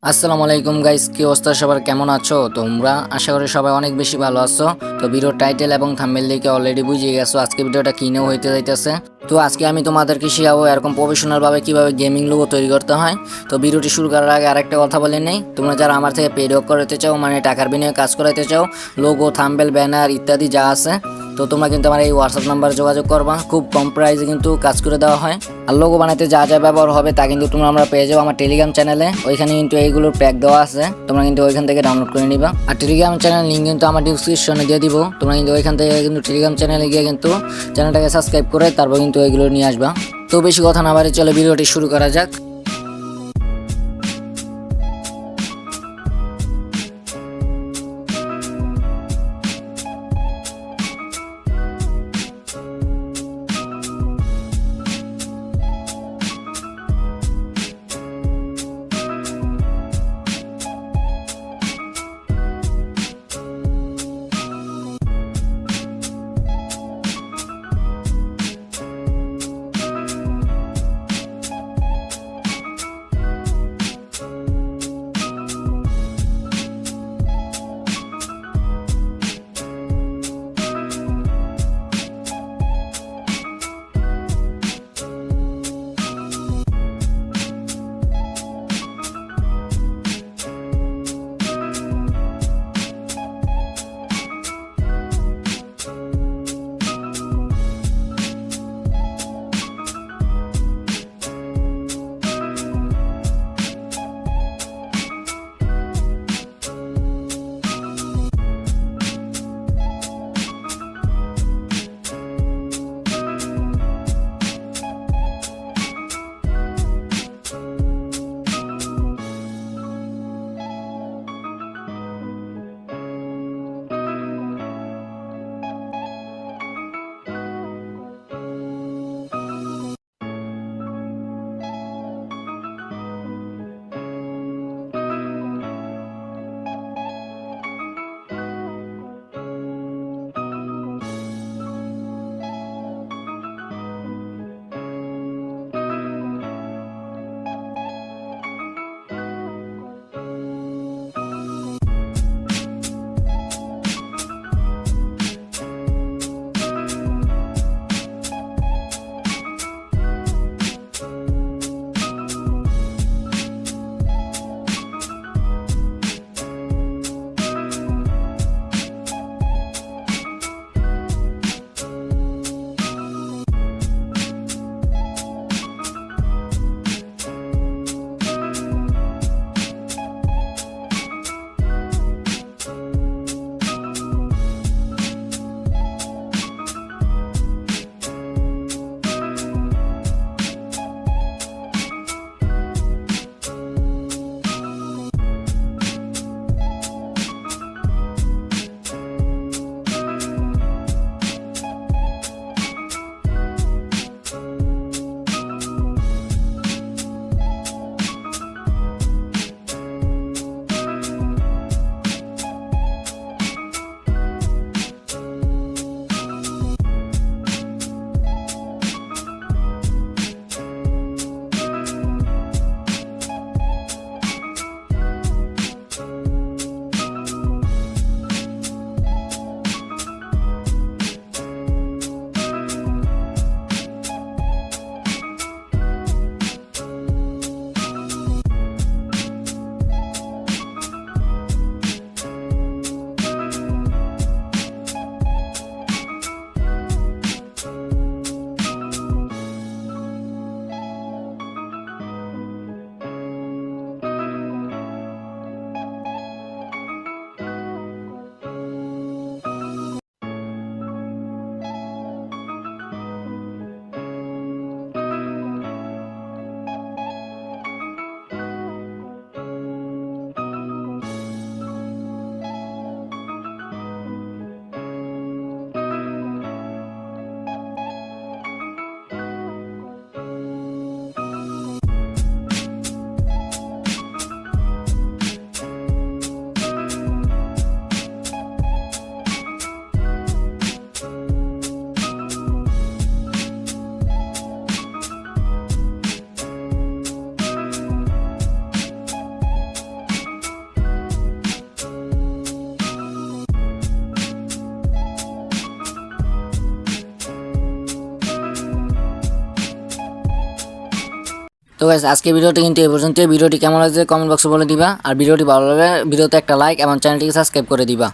আসসালামু আলাইকুম গাইস, কি অবস্থা সবার, কেমন আছো তোমরা? আশা করি সবাই অনেক বেশি ভালো আছো। তো ভিডিও টাইটেল এবং থাম্বনেল দেখে অলরেডি বুঝে গেছো আজকে ভিডিওটা কি নিয়ে হইতে যাইতেছে। তো আজকে আমি তোমাদেরকে শিখাবো এরকম প্রফেশনাল ভাবে কিভাবে গেমিং লোগো তৈরি করতে হয়। তো ভিডিওটি শুরু করার আগে আরেকটা কথা বলে নেই, তোমরা যারা আমার থেকে পেড ওয়ার্ক করাতে চাও, মানে টাকার বিনিময়ে কাজ করাতে চাও, লোগো, থাম্বনেল, ব্যানার ইত্যাদি যা আছে, তো তোমরা কিন্তু আমার এই হোয়াটসঅ্যাপ নাম্বারে যোগাযোগ করবা। খুব কম প্রাইসে কিন্তু কাজ করে দেওয়া হয়। আর লোগো বানাতে যা যা ব্যবহার হবে তা কিন্তু তোমরা আমরা পেয়ে যাবো আমার টেলিগ্রাম চ্যানেলে। ওইখানে কিন্তু এইগুলোর প্যাক দেওয়া আছে, তোমরা কিন্তু ওইখান থেকে ডাউনলোড করে নিবা। আর টেলিগ্রাম চ্যানেল লিঙ্ক কিন্তু আমার ডিসক্রিপশনে দিয়ে দিব, তোমরা কিন্তু ওইখান থেকে কিন্তু টেলিগ্রাম চ্যানেলে গিয়ে কিন্তু চ্যানেলটাকে সাবস্ক্রাইব করে তারপর কিন্তু ওইগুলো নিয়ে আসবা। তো বেশি কথা না বাড়ি, চলো ভিডিওটি শুরু করা যাক। তো গাইস আজকে ভিডিওটি কিন্তু এই পর্যন্ত। ভিডিওটি কেমন লাগছে কমেন্ট বক্সে বলে দিবা, আর ভিডিওটি ভালো লাগলে ভিডিওতে একটা লাইক এবং চ্যানেলটিকে সাবস্ক্রাইব করে দিবা।